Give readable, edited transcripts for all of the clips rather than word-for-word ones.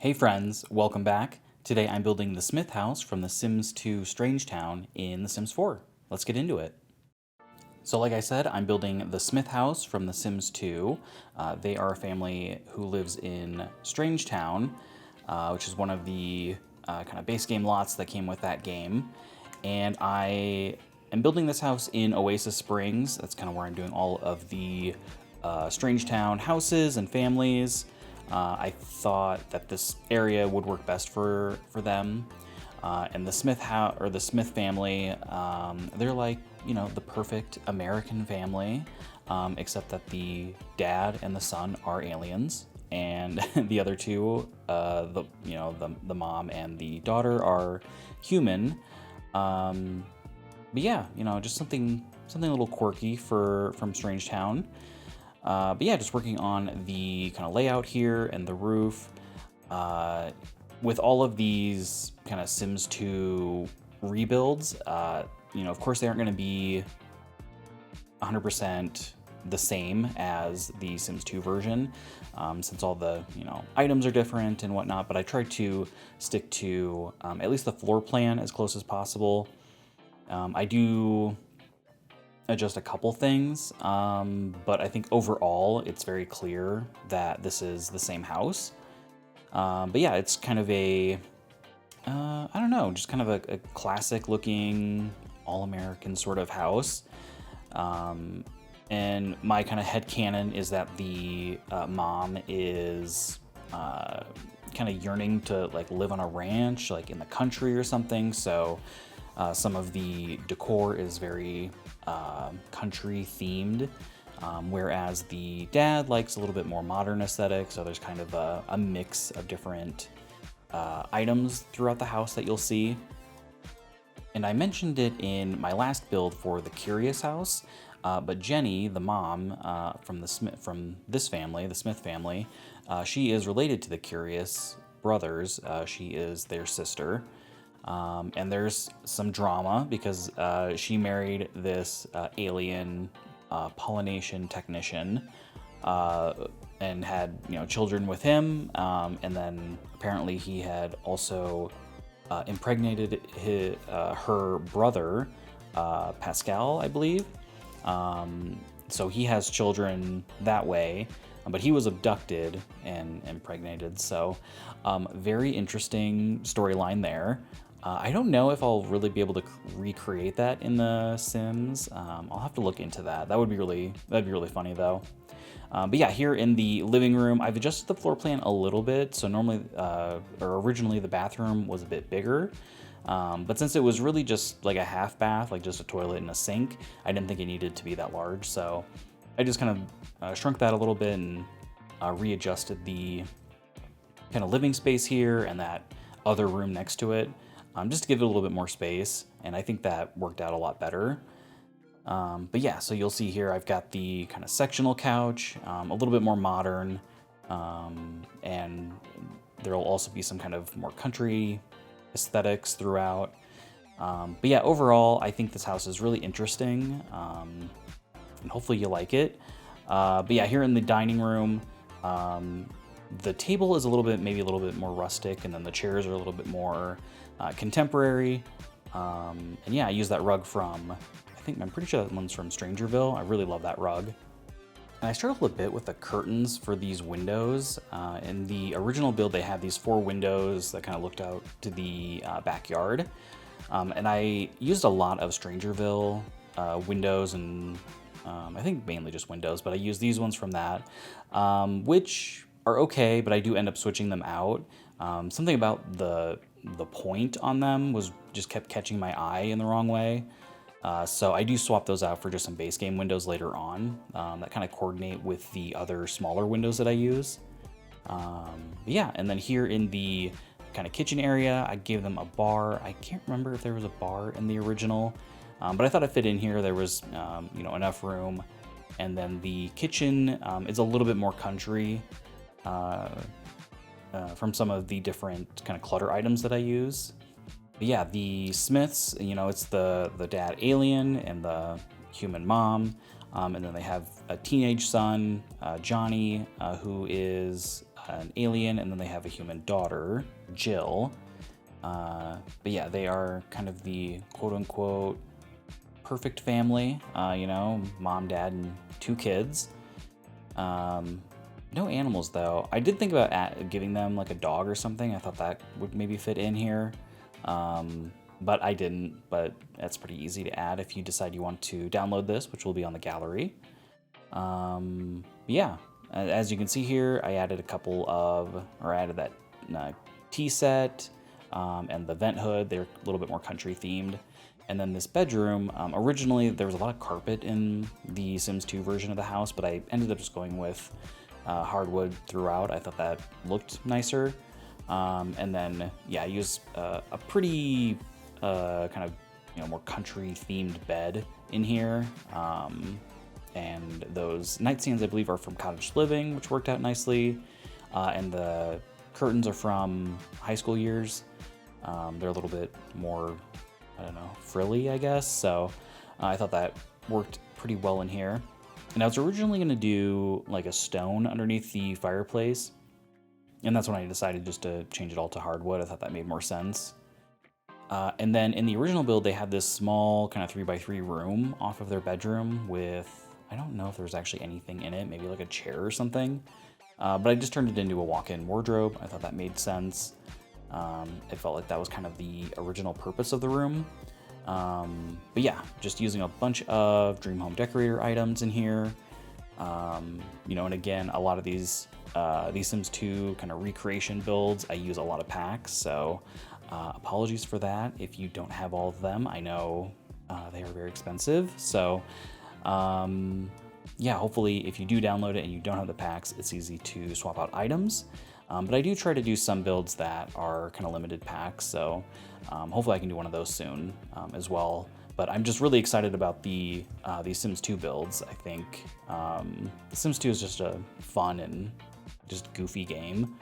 Hey friends, welcome back. Today I'm building the Smith house from The Sims 2 Strange Town in The Sims 4. Let's get into it. So like I said, I'm building the Smith house from The Sims 2. They are a family who lives in Strange Town, which is one of the kind of base game lots that came with that game. And I am building this house in Oasis Springs. That's kind of where I'm doing all of the Strange Town houses and families. I thought that this area would work best for them. And the Smith house or the Smith family, they're like, the perfect American family, except that the dad and the son are aliens, and the other two, the mom and the daughter are human. But yeah, just something a little quirky from Strange Town. But yeah, just working on the kind of layout here and the roof. With all of these kind of Sims 2 rebuilds, of course they aren't going to be 100% the same as the Sims 2 version, since all the, items are different and whatnot, but I tried to stick to at least the floor plan as close as possible. I do adjust a couple things, but I think overall it's very clear that this is the same house. But yeah, it's kind of a, I don't know, just kind of a classic looking all-American sort of house. And my kind of headcanon is that the mom is kind of yearning to like live on a ranch, like in the country or something. So some of the decor is very country themed, whereas the dad likes a little bit more modern aesthetic. So there's kind of a mix of different items throughout the house that you'll see. And I mentioned it in my last build for the Curious house, but Jenny, the mom from this family, the Smith family, she is related to the Curious brothers. She is their sister. And there's some drama because she married this alien pollination technician and had children with him, and then apparently he had also impregnated her brother Pascal, I believe. So he has children that way, but he was abducted and impregnated. So very interesting storyline there. I don't know if I'll really be able to recreate that in the Sims. I'll have to look into that. That'd be really funny though. But yeah, here in the living room, I've adjusted the floor plan a little bit. So normally, or originally the bathroom was a bit bigger. But since it was really just like a half bath, like just a toilet and a sink, I didn't think it needed to be that large. So I just kind of shrunk that a little bit and readjusted the kind of living space here and that other room next to it. Just to give it a little bit more space, and I think that worked out a lot better. But yeah, so you'll see here I've got the kind of sectional couch, a little bit more modern, and there will also be some kind of more country aesthetics throughout. But yeah, overall, I think this house is really interesting, and hopefully you like it. But yeah, here in the dining room, the table is maybe a little bit more rustic, and then the chairs are a little bit more contemporary. And yeah, I use that rug from, I'm pretty sure that one's from Strangerville. I really love that rug. And I struggled a bit with the curtains for these windows. In the original build, they had these 4 windows that kind of looked out to the backyard. And I used a lot of Strangerville windows, and I think mainly just windows, but I used these ones from that, which are okay, but I do end up switching them out. Something about the point on them just kept catching my eye in the wrong way. So I do swap those out for just some base game windows later on that kind of coordinate with the other smaller windows that I use. Yeah, and then here in the kind of kitchen area, I gave them a bar. I can't remember if there was a bar in the original, but I thought it fit in here. There was enough room. And then the kitchen is a little bit more country from some of the different kind of clutter items that I use. But yeah, the Smiths, it's the dad alien and the human mom. And then they have a teenage son, Johnny, who is an alien, and then they have a human daughter, Jill. But yeah, they are kind of the quote-unquote perfect family, mom, dad, and 2 kids. No animals, though. I did think about giving them like a dog or something. I thought that would maybe fit in here, but I didn't. But that's pretty easy to add if you decide you want to download this, which will be on the gallery. Yeah, as you can see here, I added added that tea set, and the vent hood. They're a little bit more country themed. And then this bedroom, originally there was a lot of carpet in the Sims 2 version of the house, but I ended up just going with hardwood throughout. I thought that looked nicer. And then, yeah, I used a pretty kind of, more country themed bed in here. And those nightstands, I believe, are from Cottage Living, which worked out nicely. And the curtains are from High School Years. They're a little bit more, frilly, I guess. So I thought that worked pretty well in here. And I was originally going to do like a stone underneath the fireplace. And that's when I decided just to change it all to hardwood. I thought that made more sense. And then in the original build, they had this small kind of 3x3 room off of their bedroom with, I don't know if there's actually anything in it, maybe like a chair or something. But I just turned it into a walk-in wardrobe. I thought that made sense. It felt like that was kind of the original purpose of the room. But yeah, just using a bunch of Dream Home Decorator items in here. And again, a lot of these Sims 2 kind of recreation builds, I use a lot of packs. So apologies for that if you don't have all of them. I know they are very expensive. So yeah, hopefully if you do download it and you don't have the packs, it's easy to swap out items. But I do try to do some builds that are kind of limited packs, so hopefully I can do one of those soon as well. But I'm just really excited about these Sims 2 builds. I think The Sims 2 is just a fun and just goofy game.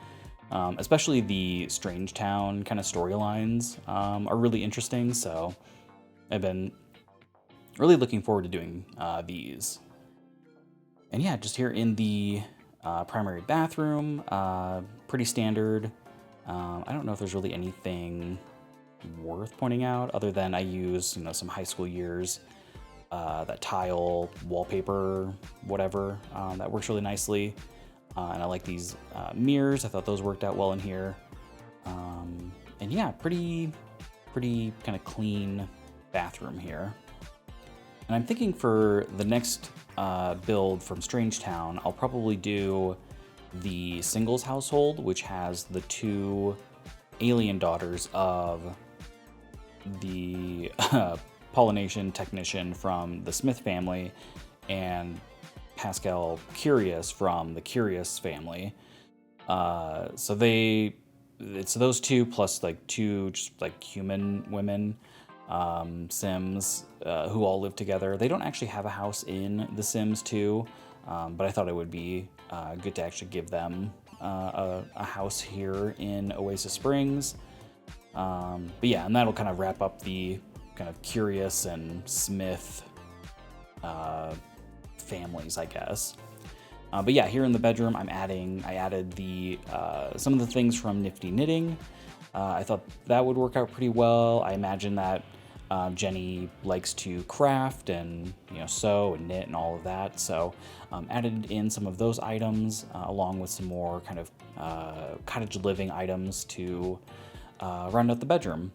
Especially the Strange Town kind of storylines are really interesting, so I've been really looking forward to doing these. And yeah, just here in the primary bathroom, pretty standard. I don't know if there's really anything worth pointing out other than I use, some High School Years, that tile wallpaper, whatever, that works really nicely. And I like these mirrors. I thought those worked out well in here. And yeah, pretty kind of clean bathroom here. And I'm thinking for the next build from Strange Town, I'll probably do the singles household, which has the 2 alien daughters of the pollination technician from the Smith family and Pascal Curious from the Curious family. So it's those 2 plus like 2 just like human women Sims who all live together. They don't actually have a house in The Sims 2, but I thought it would be good to actually give them a house here in Oasis Springs. But yeah, and that'll kind of wrap up the kind of Curious and Smith families, I guess. But yeah, here in the bedroom, I added some of the things from Nifty Knitting. I thought that would work out pretty well. I imagine that Jenny likes to craft and sew and knit and all of that, so added in some of those items along with some more kind of cottage living items to round out the bedroom.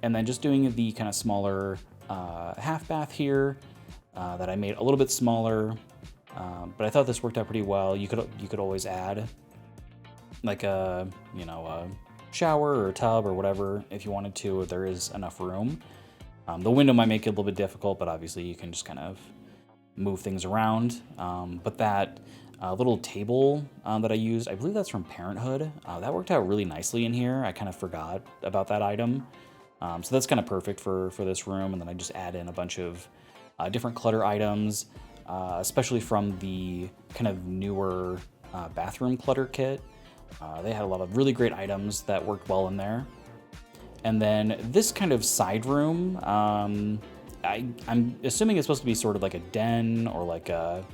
And then just doing the kind of smaller half bath here that I made a little bit smaller, but I thought this worked out pretty well. You could always add like a shower or a tub or whatever if you wanted to, if there is enough room. The window might make it a little bit difficult, but obviously you can just kind of move things around. But that little table that I used, I believe that's from Parenthood. That worked out really nicely in here. I kind of forgot about that item. So that's kind of perfect for this room. And then I just add in a bunch of different clutter items, especially from the kind of newer bathroom clutter kit. They had a lot of really great items that worked well in there. And then this kind of side room, I'm assuming it's supposed to be sort of like a den or like a,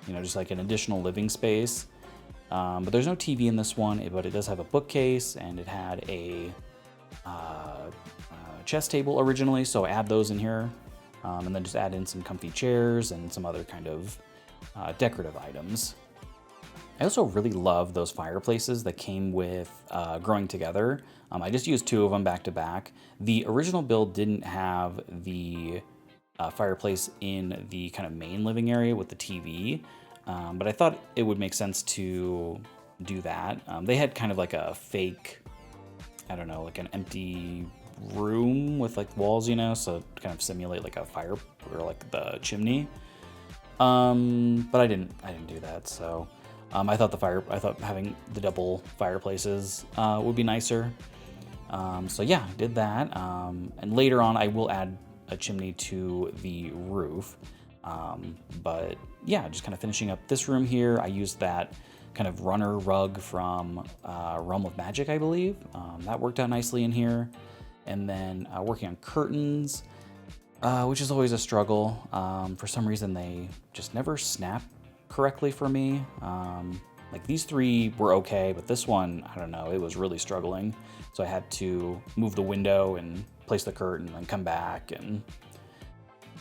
just like an additional living space. But there's no TV in this one, but it does have a bookcase, and it had a chess table originally, so I add those in here, and then just add in some comfy chairs and some other kind of decorative items. I also really love those fireplaces that came with Growing Together. I just used 2 of them back to back. The original build didn't have the fireplace in the kind of main living area with the TV, but I thought it would make sense to do that. They had kind of like a fake, I don't know, like an empty room with like walls, you know, so to kind of simulate like a fire or like the chimney. But I didn't do that. So I thought having the double fireplaces would be nicer. So yeah, I did that. And later on, I will add a chimney to the roof. But yeah, just kind of finishing up this room here. I used that kind of runner rug from Realm of Magic, I believe. That worked out nicely in here. And then working on curtains, which is always a struggle. For some reason, they just never snap correctly for me. Like these 3 were okay, but this one, I don't know, it was really struggling. So I had to move the window and place the curtain and come back. And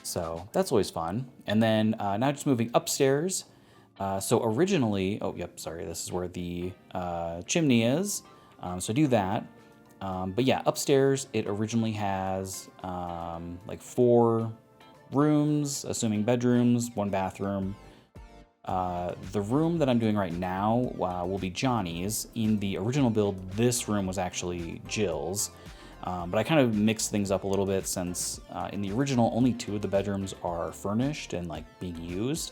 so that's always fun. And then now just moving upstairs. So originally, oh, yep, sorry, this is where the chimney is. So do that. But yeah, upstairs, it originally has like 4 rooms, assuming bedrooms, 1 bathroom. The room that I'm doing right now will be Johnny's. In the original build, this room was actually Jill's. But I kind of mixed things up a little bit since in the original, only 2 of the bedrooms are furnished and like being used.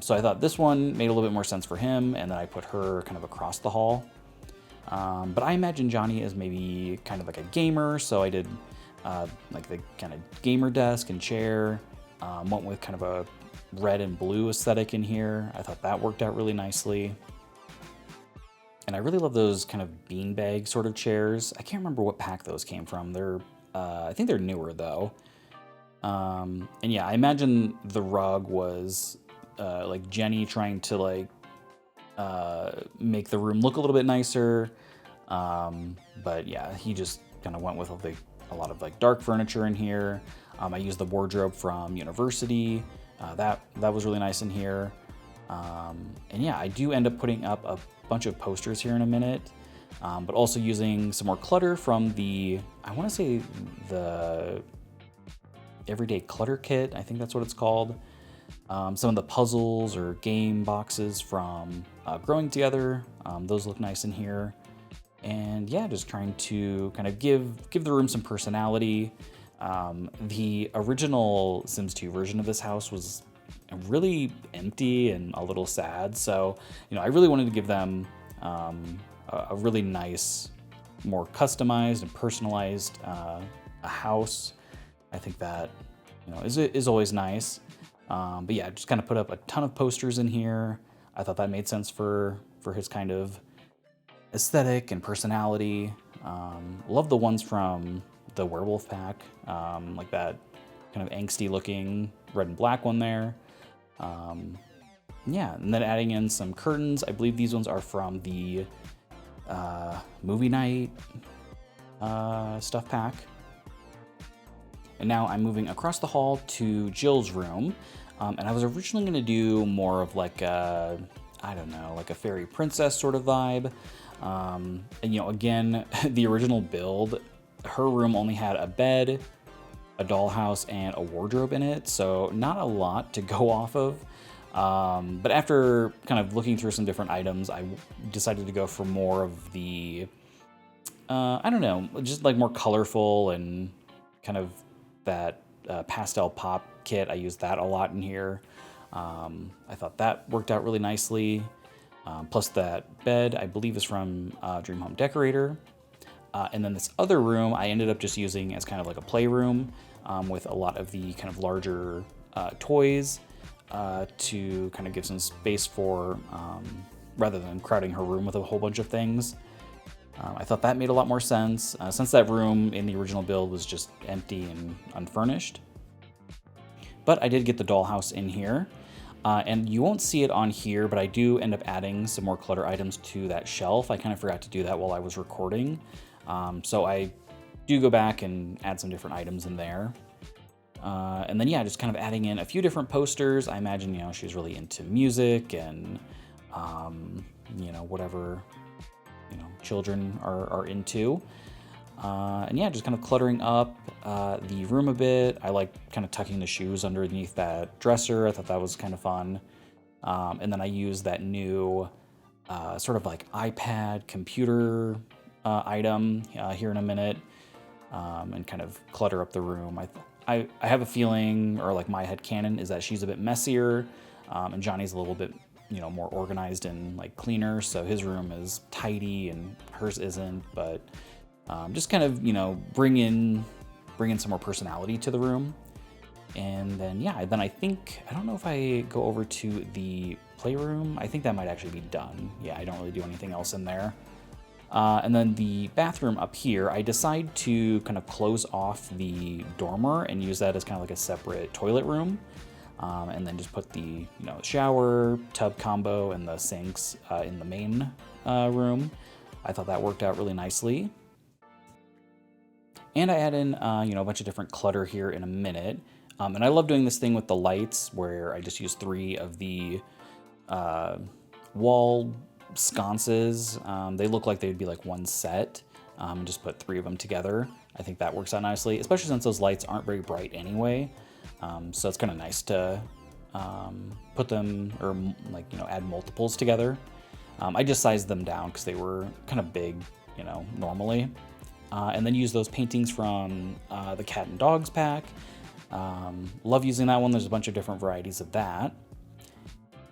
So I thought this one made a little bit more sense for him, and then I put her kind of across the hall. But I imagine Johnny is maybe kind of like a gamer, so I did like the kind of gamer desk and chair. Went with kind of a red and blue aesthetic in here. I thought that worked out really nicely. And I really love those kind of beanbag sort of chairs. I can't remember what pack those came from. I think they're newer though. And yeah, I imagine the rug was like Jenny trying to like make the room look a little bit nicer. But yeah, he just kind of went with a lot of like dark furniture in here. I used the wardrobe from University. That was really nice in here. And yeah, I do end up putting up a bunch of posters here in a minute, but also using some more clutter from I want to say the Everyday Clutter Kit. I think that's what it's called. Some of the puzzles or game boxes from Growing Together. Those look nice in here. And yeah, just trying to kind of give the room some personality. The original Sims 2 version of this house was really empty and a little sad. So, I really wanted to give them a really nice, more customized and personalized a house. I think that, is always nice. But yeah, just kind of put up a ton of posters in here. I thought that made sense for his kind of aesthetic and personality. Love the ones from the werewolf pack, like that kind of angsty looking red and black one there. Yeah, and then adding in some curtains. I believe these ones are from the movie night stuff pack. And now I'm moving across the hall to Jill's room. And I was originally going to do more of like a fairy princess sort of vibe. And again, the original build, her room only had a bed, a dollhouse, and a wardrobe in it. So not a lot to go off of. But after kind of looking through some different items, I decided to go for more of the, just like more colorful and kind of that pastel pop kit. I used that a lot in here. I thought that worked out really nicely. Plus that bed, I believe, is from Dream Home Decorator. And then this other room I ended up just using as kind of like a playroom with a lot of the kind of larger toys to kind of give some space for, rather than crowding her room with a whole bunch of things. I thought that made a lot more sense since that room in the original build was just empty and unfurnished. But I did get the dollhouse in here. And you won't see it on here, but I do end up adding some more clutter items to that shelf. I kind of forgot to do that while I was recording. So I do go back and add some different items in there. And then, yeah, just kind of adding in a few different posters. I imagine, you know, she's really into music and, you know, whatever, you know, children are into. And yeah, just kind of cluttering up the room a bit. I like kind of tucking the shoes underneath that dresser. I thought that was kind of fun. And then I use that new sort of like iPad computer item here in a minute, and kind of clutter up the room. I have a feeling, or like my headcanon, is that she's a bit messier, and Johnny's a little bit, you know, more organized and like cleaner. So his room is tidy and hers isn't, but just kind of, you know, bring in some more personality to the room. And then, yeah, then I think, I don't know if I go over to the playroom. I think that might actually be done. Yeah, I don't really do anything else in there. And then the bathroom up here, I decide to kind of close off the dormer and use that as kind of like a separate toilet room. And then just put the, you know, shower, tub combo, and the sinks in the main room. I thought that worked out really nicely. And I add in, you know, a bunch of different clutter here in a minute. And I love doing this thing with the lights where I just use 3 of the wall sconces. They look like they'd be like one set, and just put 3 of them together. I think that works out nicely, especially since those lights aren't very bright anyway. So it's kind of nice to put them, or like, you know, add multiples together. I just sized them down because they were kind of big, you know, normally. And then use those paintings from the Cat and Dogs pack. Love using that one. There's a bunch of different varieties of that.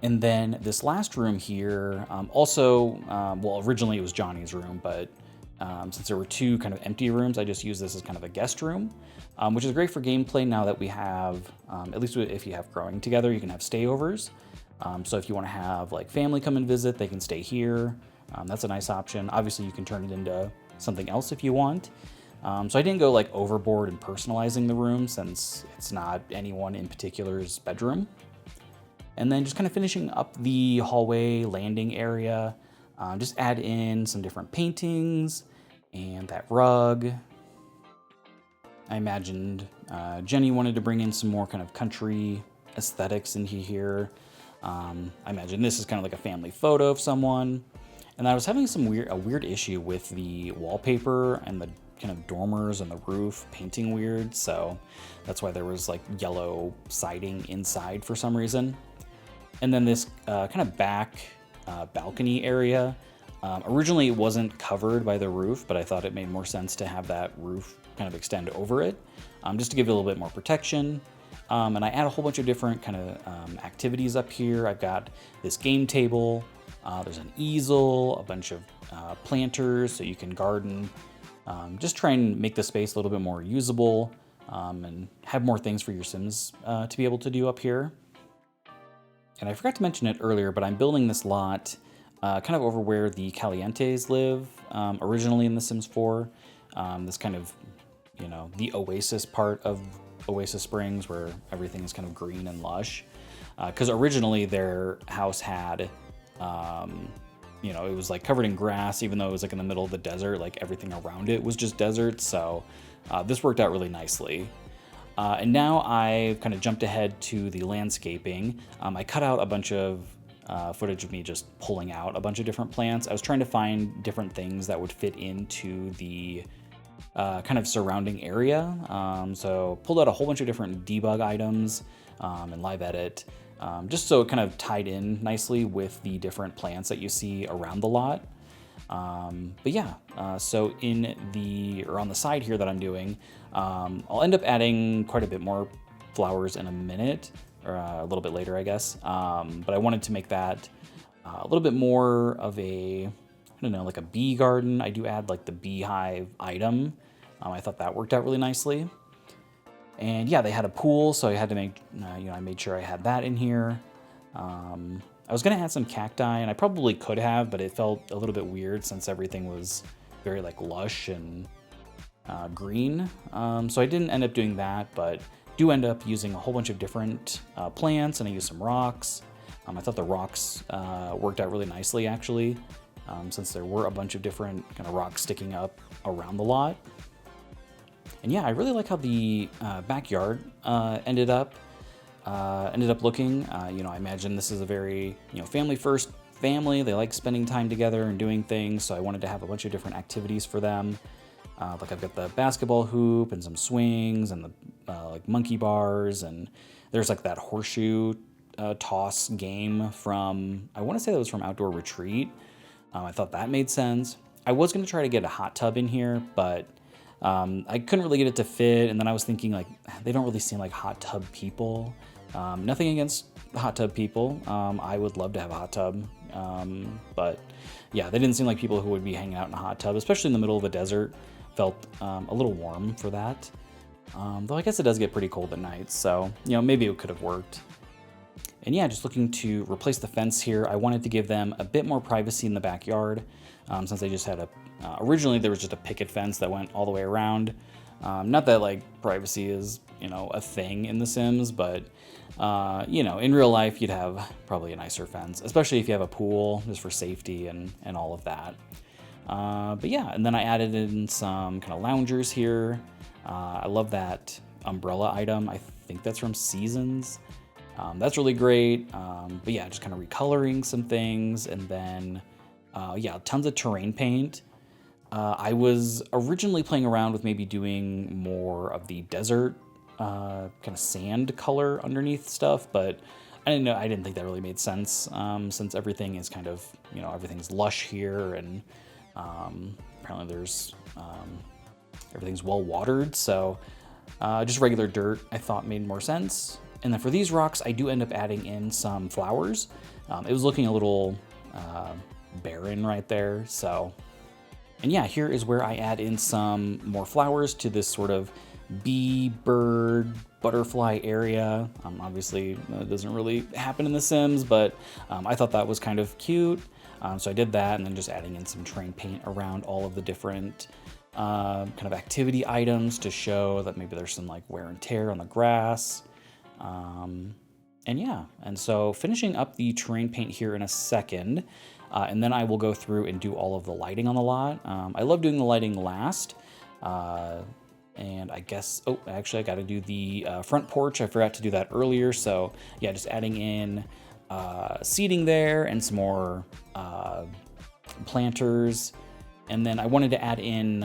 And then this last room here, also, well, originally it was Johnny's room, but since there were 2 kind of empty rooms, I just use this as kind of a guest room, which is great for gameplay now that we have, at least if you have growing together, you can have stayovers. So if you want to have like family come and visit, they can stay here. That's a nice option. Obviously, you can turn it into something else if you want. So I didn't go like overboard in personalizing the room since it's not anyone in particular's bedroom. And then just kind of finishing up the hallway landing area, just add in some different paintings and that rug. I imagined Jenny wanted to bring in some more kind of country aesthetics into here. I imagine this is kind of like a family photo of someone. And I was having a weird issue with the wallpaper and the kind of dormers and the roof painting weird. So that's why there was like yellow siding inside for some reason. And then this kind of back balcony area. Originally it wasn't covered by the roof, but I thought it made more sense to have that roof kind of extend over it, just to give it a little bit more protection. And I add a whole bunch of different kind of activities up here. I've got this game table. There's an easel, a bunch of planters so you can garden. Just try and make the space a little bit more usable, and have more things for your Sims to be able to do up here. And I forgot to mention it earlier, but I'm building this lot kind of over where the Calientes live, originally in The Sims 4. This kind of, you know, the oasis part of Oasis Springs where everything is kind of green and lush. Because originally their house had, you know, it was like covered in grass, even though it was like in the middle of the desert, like everything around it was just desert. So this worked out really nicely. And now I've kind of jumped ahead to the landscaping. I cut out a bunch of footage of me just pulling out a bunch of different plants. I was trying to find different things that would fit into the kind of surrounding area. So pulled out a whole bunch of different debug items and live edit, just so it kind of tied in nicely with the different plants that you see around the lot. But yeah, so on the side here that I'm doing, I'll end up adding quite a bit more flowers in a minute, or a little bit later, I guess. But I wanted to make that a little bit more of a, I don't know, like a bee garden. I do add like the beehive item. I thought that worked out really nicely. And yeah, they had a pool, so I had to make, you know, I made sure I had that in here. I was gonna add some cacti, and I probably could have, but it felt a little bit weird since everything was very like lush and green. So I didn't end up doing that, but do end up using a whole bunch of different plants, and I used some rocks. I thought the rocks worked out really nicely, actually, since there were a bunch of different kind of rocks sticking up around the lot. And yeah, I really like how the backyard ended up looking. You know, I imagine this is a very, you know, family first family. They like spending time together and doing things, so I wanted to have a bunch of different activities for them. Like I've got the basketball hoop and some swings and the like monkey bars, and there's like that horseshoe toss game from, I want to say that was from Outdoor Retreat. I thought that made sense. I was going to try to get a hot tub in here, but I couldn't really get it to fit. And then I was thinking, like, they don't really seem like hot tub people. Nothing against hot tub people. I would love to have a hot tub. But yeah, they didn't seem like people who would be hanging out in a hot tub, especially in the middle of a desert. Felt a little warm for that. Though I guess it does get pretty cold at night. So, you know, maybe it could have worked. And yeah, just looking to replace the fence here. I wanted to give them a bit more privacy in the backyard, since they just had originally there was just a picket fence that went all the way around. Not that like privacy is, you know, a thing in The Sims, but you know, in real life you'd have probably a nicer fence, especially if you have a pool, just for safety and all of that. But yeah, and then I added in some kind of loungers here. I love that umbrella item. I think that's from Seasons. That's really great. But yeah, just kind of recoloring some things, and then yeah, tons of terrain paint. I was originally playing around with maybe doing more of the desert kind of sand color underneath stuff, but I didn't think that really made sense, since everything is kind of, you know, everything's lush here, and apparently there's everything's well watered, so just regular dirt I thought made more sense. And then for these rocks, I do end up adding in some flowers. It was looking a little barren right there, so. And yeah, here is where I add in some more flowers to this sort of bee, bird, butterfly area. Obviously, it doesn't really happen in The Sims, but I thought that was kind of cute. So I did that, and then just adding in some terrain paint around all of the different kind of activity items to show that maybe there's some like wear and tear on the grass. And yeah, and so finishing up the terrain paint here in a second, and then I will go through and do all of the lighting on the lot. I love doing the lighting last, and I guess, oh, actually I got to do the front porch. I forgot to do that earlier, so yeah, just adding in seating there and some more planters. And then I wanted to add in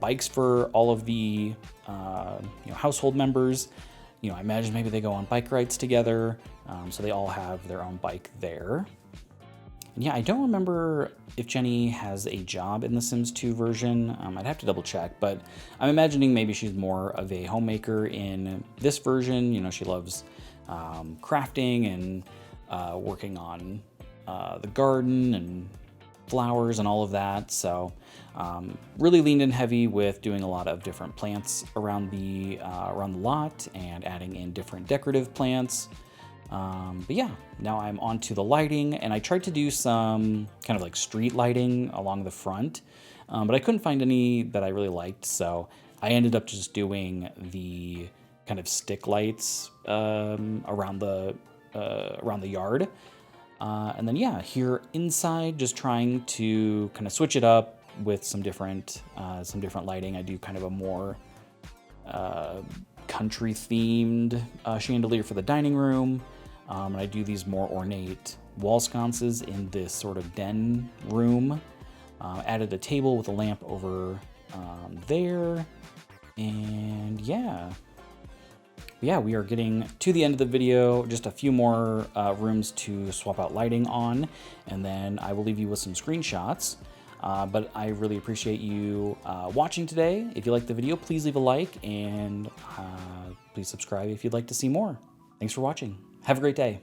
bikes for all of the you know, household members. You know, I imagine maybe they go on bike rides together, so they all have their own bike there. And yeah, I don't remember if Jenny has a job in the Sims 2 version. I'd have to double check, but I'm imagining maybe she's more of a homemaker in this version. You know, she loves crafting and working on the garden and flowers and all of that. So really leaned in heavy with doing a lot of different plants around the lot and adding in different decorative plants. But yeah, now I'm on to the lighting, and I tried to do some kind of like street lighting along the front, but I couldn't find any that I really liked. So I ended up just doing the kind of stick lights around the yard. And then yeah, here inside, just trying to kind of switch it up with some different lighting. I do kind of a more country themed chandelier for the dining room. And I do these more ornate wall sconces in this sort of den room. Added a table with a lamp over there. And yeah. Yeah, we are getting to the end of the video. Just a few more rooms to swap out lighting on, and then I will leave you with some screenshots. But I really appreciate you watching today. If you liked the video, please leave a like, and please subscribe if you'd like to see more. Thanks for watching. Have a great day.